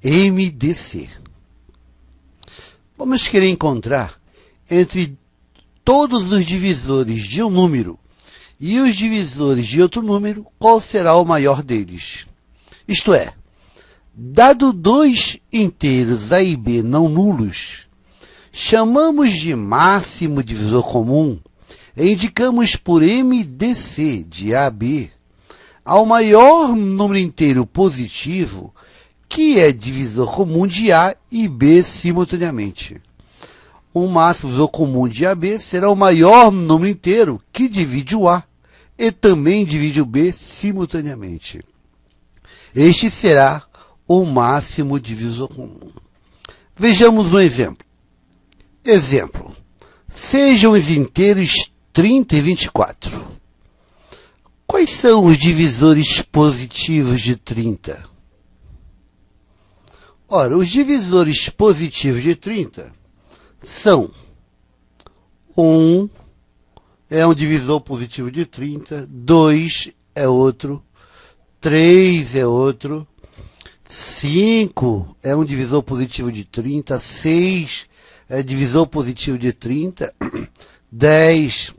MDC. Vamos querer encontrar entre todos os divisores de um número e os divisores de outro número qual será o maior deles. Isto é, dado dois inteiros A e B não nulos, chamamos de máximo divisor comum e indicamos por MDC de A a B ao maior número inteiro positivo que é divisor comum de A e B simultaneamente. O máximo divisor comum de AB será o maior número inteiro que divide o A e também divide o B simultaneamente. Este será o máximo divisor comum. Vejamos um exemplo. Exemplo. Sejam os inteiros 30 e 24. Quais são os divisores positivos de 30? Ora, os divisores positivos de 30 são 1 é um divisor positivo de 30, 2 é outro, 3 é outro, 5 é um divisor positivo de 30, 6 é divisor positivo de 30, 10,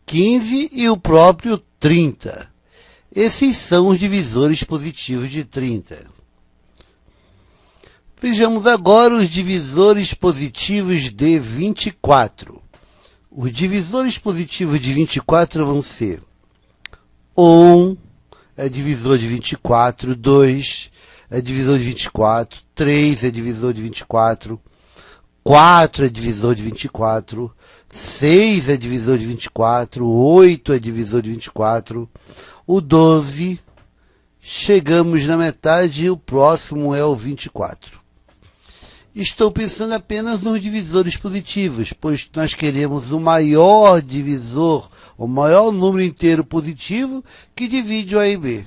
15 e o próprio 30. Esses são os divisores positivos de 30. Vejamos agora os divisores positivos de 24. Os divisores positivos de 24 vão ser 1 é divisor de 24, 2 é divisor de 24, 3 é divisor de 24, 4 é divisor de 24, 6 é divisor de 24, 8 é divisor de 24, o 12, chegamos na metade e o próximo é o 24. Estou pensando apenas nos divisores positivos, pois nós queremos o maior divisor, o maior número inteiro positivo que divide o A e B.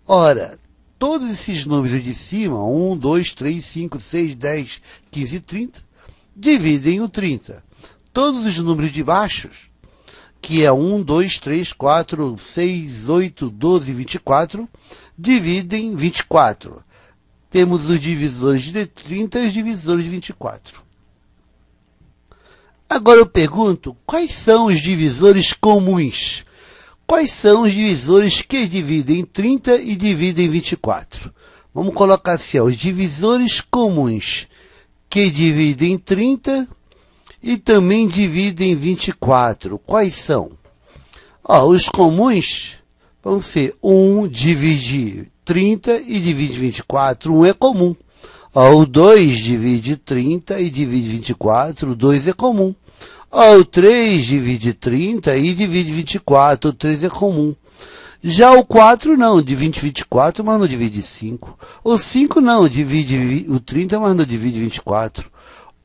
Ora, todos esses números de cima, 1, 2, 3, 5, 6, 10, 15 e 30, dividem o 30. Todos os números de baixo, que é 1, 2, 3, 4, 6, 8, 12 e 24, dividem 24. Temos os divisores de 30 e os divisores de 24. Agora eu pergunto, quais são os divisores comuns? Quais são os divisores que dividem 30 e dividem 24? Vamos colocar assim, os divisores comuns que dividem 30 e também dividem 24. Quais são? Os comuns vão ser 1 divide 30 e divide 24, 1 é comum. O 2 divide 30 e divide 24, o 2 é comum. O 3 divide 30 e divide 24, o 3 é comum. Já o 4 não, divide 24, mas não divide 5. O 5 não, divide o 30, mas não divide 24.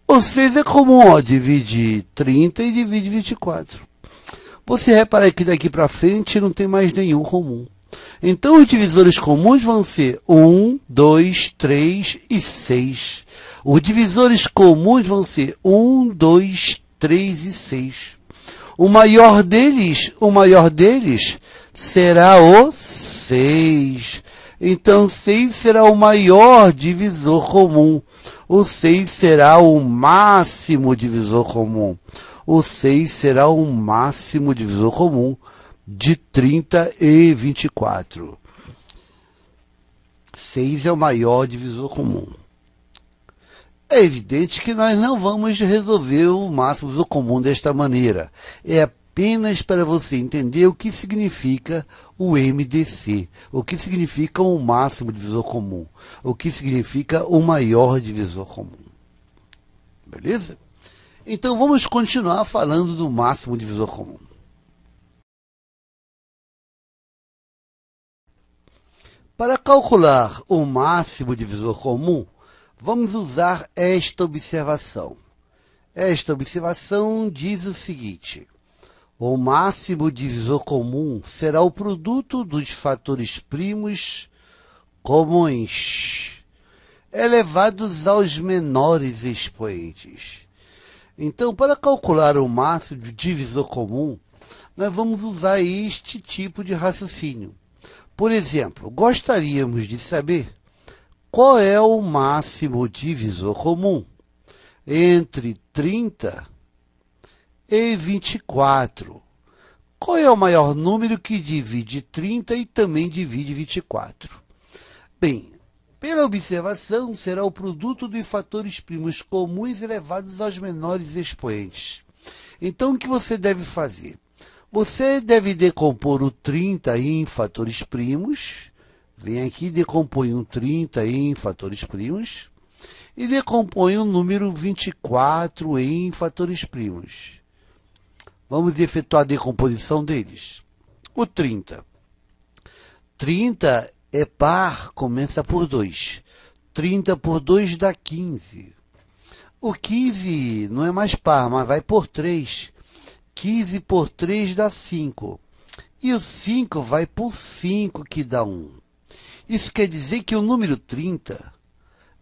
O 6 é comum, divide 30 e divide 24. Você repara que daqui para frente não tem mais nenhum comum. Então, os divisores comuns vão ser 1, 2, 3 e 6. Os divisores comuns vão ser 1, 2, 3 e 6. O maior deles será o 6. Então, 6 será o maior divisor comum. O 6 será o máximo divisor comum. O 6 será o máximo divisor comum de 30 e 24. 6 é o maior divisor comum. É evidente que nós não vamos resolver o máximo divisor comum desta maneira. É apenas para você entender o que significa o MDC, o que significa o máximo divisor comum, o que significa o maior divisor comum. Beleza? Então vamos continuar falando do máximo divisor comum. Para calcular o máximo divisor comum, vamos usar esta observação. Esta observação diz o seguinte: o máximo divisor comum será o produto dos fatores primos comuns elevados aos menores expoentes. Então, para calcular o máximo de divisor comum, nós vamos usar este tipo de raciocínio. Por exemplo, gostaríamos de saber qual é o máximo divisor comum entre 30 e 24. Qual é o maior número que divide 30 e também divide 24? Bem, pela observação, será o produto dos fatores primos comuns elevados aos menores expoentes. Então, o que você deve fazer? Você deve decompor o 30 em fatores primos. Vem aqui, decompõe um 30 em fatores primos. E decompõe o número 24 em fatores primos. Vamos efetuar a decomposição deles. O 30. 30 é par, começa por 2. 30 por 2 dá 15. O 15 não é mais par, mas vai por 3. 15 por 3 dá 5. E o 5 vai por 5, que dá 1. Isso quer dizer que o número 30,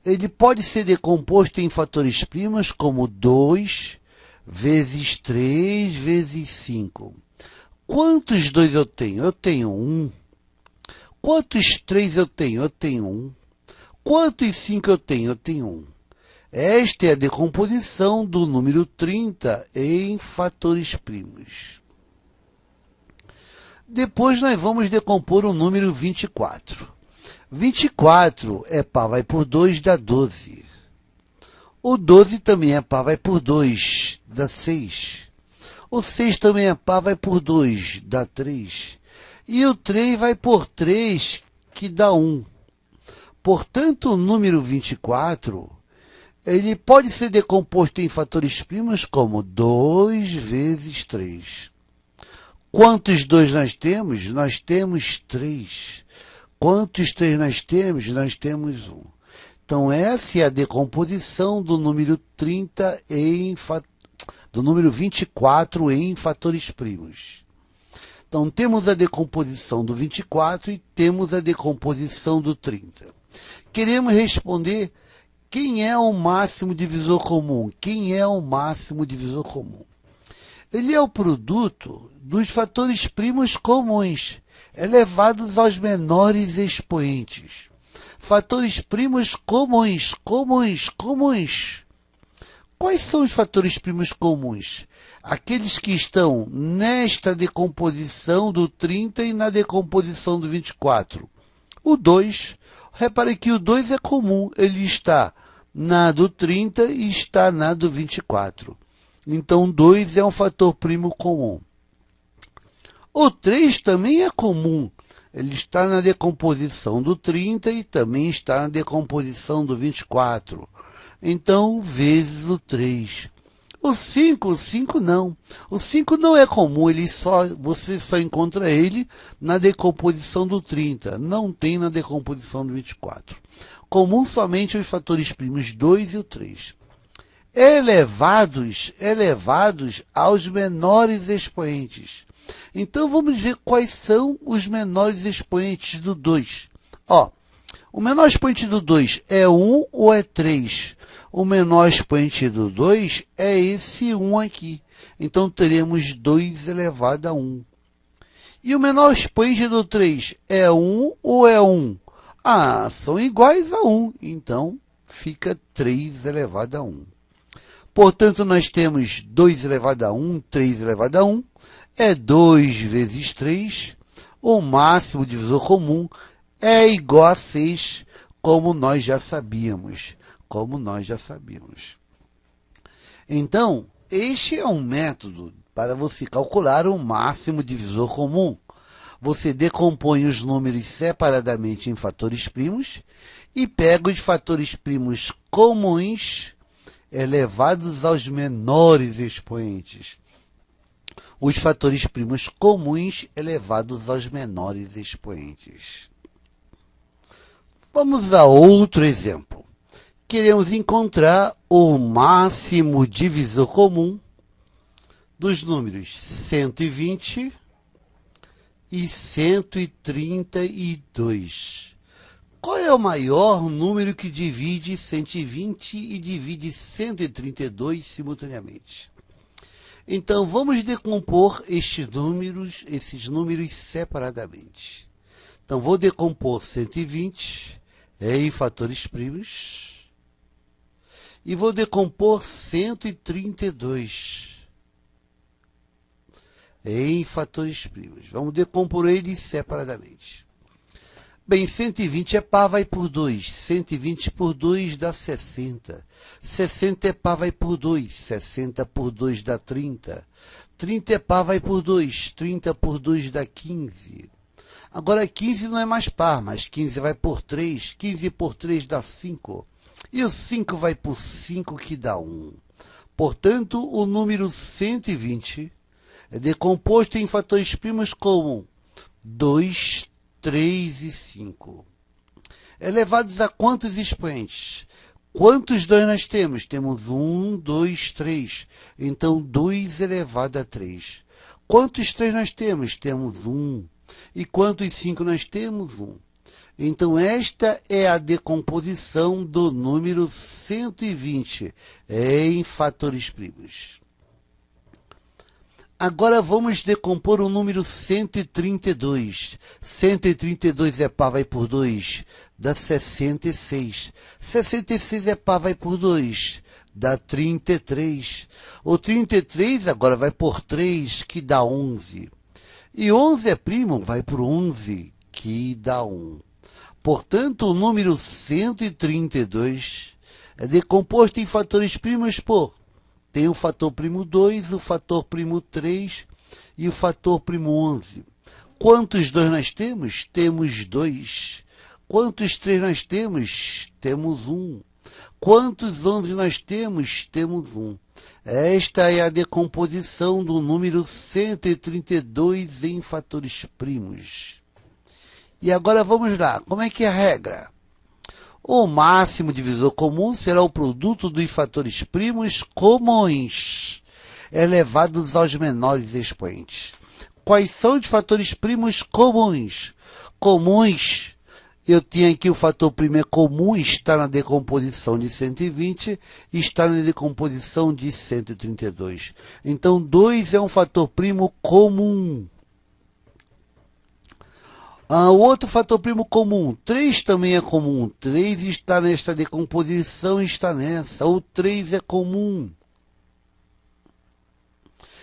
ele pode ser decomposto em fatores primos como 2 vezes 3 vezes 5. Quantos 2 eu tenho? Eu tenho 1. Quantos 3 eu tenho? Eu tenho 1. Quantos 5 eu tenho? Eu tenho 1. Esta é a decomposição do número 30 em fatores primos. Depois nós vamos decompor o número 24. 24 é par, vai por 2, dá 12. O 12 também é par, vai por 2, dá 6. O 6 também é par, vai por 2, dá 3. E o 3 vai por 3, que dá 1. Portanto, o número 24, ele pode ser decomposto em fatores primos como 2 vezes 3. Quantos 2 nós temos? Nós temos 3. Quantos 3 nós temos? Nós temos 1. Então, essa é a decomposição do número 30 do número 24 em fatores primos. Então, temos a decomposição do 24 e temos a decomposição do 30. Queremos responder quem é o máximo divisor comum. Quem é o máximo divisor comum? Ele é o produto dos fatores primos comuns, elevados aos menores expoentes. Fatores primos comuns. Quais são os fatores primos comuns? Aqueles que estão nesta decomposição do 30 e na decomposição do 24. O 2, repare que o 2 é comum, ele está na do 30 e está na do 24. Então, 2 é um fator primo comum. O 3 também é comum. Ele está na decomposição do 30 e também está na decomposição do 24. Então, vezes o 3. O 5 não. O 5 não é comum, você só encontra ele na decomposição do 30. Não tem na decomposição do 24. Comum somente os fatores primos 2 e o 3. Elevados aos menores expoentes. Então, vamos ver quais são os menores expoentes do 2. O menor expoente do 2 é 1 ou é 3? O menor expoente do 2 é esse 1 aqui. Então, teremos 2 elevado a 1. E o menor expoente do 3 é 1 ou é 1? São iguais a 1. Então, fica 3 elevado a 1. Portanto, nós temos 2 elevado a 1, 3 elevado a 1. É 2 vezes 3. O máximo divisor comum é igual a 6, como nós já sabíamos. Então, este é um método para você calcular o máximo divisor comum. Você decompõe os números separadamente em fatores primos e pega os fatores primos comuns elevados aos menores expoentes. Os fatores primos comuns elevados aos menores expoentes. Vamos a outro exemplo. Queremos encontrar o máximo divisor comum dos números 120 e 132. Qual é o maior número que divide 120 e divide 132 simultaneamente? Então, vamos decompor esses números separadamente. Então, vou decompor 120 em fatores primos e vou decompor 132 em fatores primos. Vamos decompor eles separadamente. Bem, 120 é par, vai por 2. 120 por 2 dá 60. 60 é par, vai por 2. 60 por 2 dá 30. 30 é par, vai por 2. 30 por 2 dá 15. Agora 15 não é mais par, mas 15 vai por 3. 15 por 3 dá 5. E o 5 vai por 5, que dá 1. Portanto, o número 120 é decomposto em fatores primos como 2, 3 e 5. Elevados a quantos expoentes? Quantos 2 nós temos? Temos 1, 2, 3. Então, 2 elevado a 3. Quantos 3 nós temos? Temos 1. E quantos 5 nós temos? 1. Então, esta é a decomposição do número 120 em fatores primos. Agora vamos decompor o número 132. 132 é par, vai por 2, dá 66. 66 é par, vai por 2, dá 33. O 33 agora vai por 3, que dá 11. E 11 é primo, vai por 11, que dá 1. Portanto, o número 132 é decomposto em fatores primos por... Tem o fator primo 2, o fator primo 3 e o fator primo 11. Quantos 2 nós temos? Temos 2. Quantos 3 nós temos? Temos 1. Quantos 11 nós temos? Temos 1. Esta é a decomposição do número 132 em fatores primos. E agora vamos lá. Como é que é a regra? O máximo divisor comum será o produto dos fatores primos comuns, elevados aos menores expoentes. Quais são os fatores primos comuns? Comuns, eu tinha aqui o fator primo é comum, está na decomposição de 120 e está na decomposição de 132. Então, 2 é um fator primo comum. O outro fator primo comum, 3 também é comum. 3 está nesta decomposição, está nessa. O 3 é comum.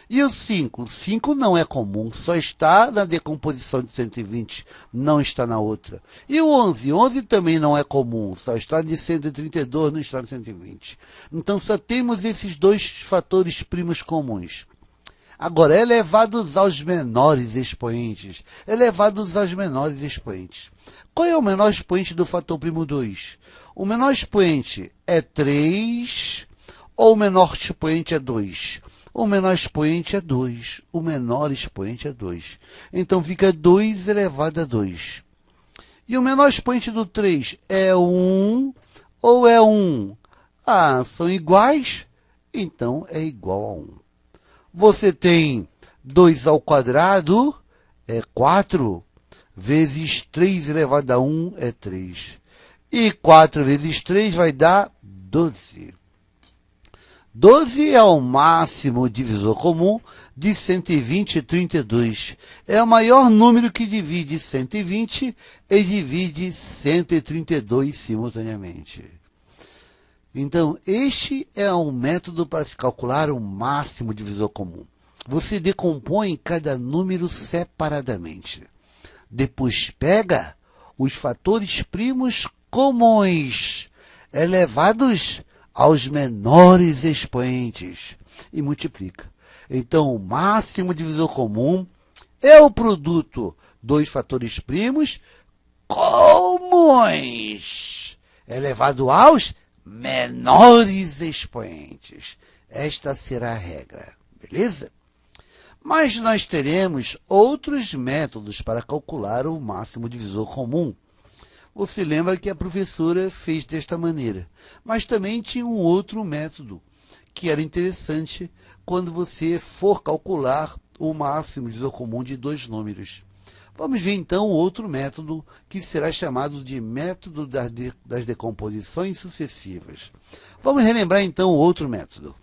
E o 5? O 5 não é comum, só está na decomposição de 120, não está na outra. E o 11? 11 também não é comum, só está de 132, não está de 120. Então, só temos esses dois fatores primos comuns. Agora, elevados aos menores expoentes. Elevados aos menores expoentes. Qual é o menor expoente do fator primo 2? O menor expoente é 3 ou o menor expoente é 2? O menor expoente é 2. O menor expoente é 2. Então, fica 2 elevado a 2. E o menor expoente do 3 é 1 ou é 1? São iguais? Então, é igual a 1. Você tem 2 ao quadrado, é 4, vezes 3 elevado a 1 é 3. E 4 vezes 3 vai dar 12. 12 é o máximo divisor comum de 120 e 32. É o maior número que divide 120 e divide 132 simultaneamente. Então, este é um método para se calcular o máximo divisor comum. Você decompõe cada número separadamente. Depois pega os fatores primos comuns, elevados aos menores expoentes, e multiplica. Então, o máximo divisor comum é o produto dos fatores primos comuns, elevado aos menores expoentes. Esta será a regra, beleza? Mas nós teremos outros métodos para calcular o máximo divisor comum. Você lembra que a professora fez desta maneira, mas também tinha um outro método que era interessante quando você for calcular o máximo divisor comum de dois números. Vamos ver então o outro método, que será chamado de método das decomposições sucessivas. Vamos relembrar então o outro método.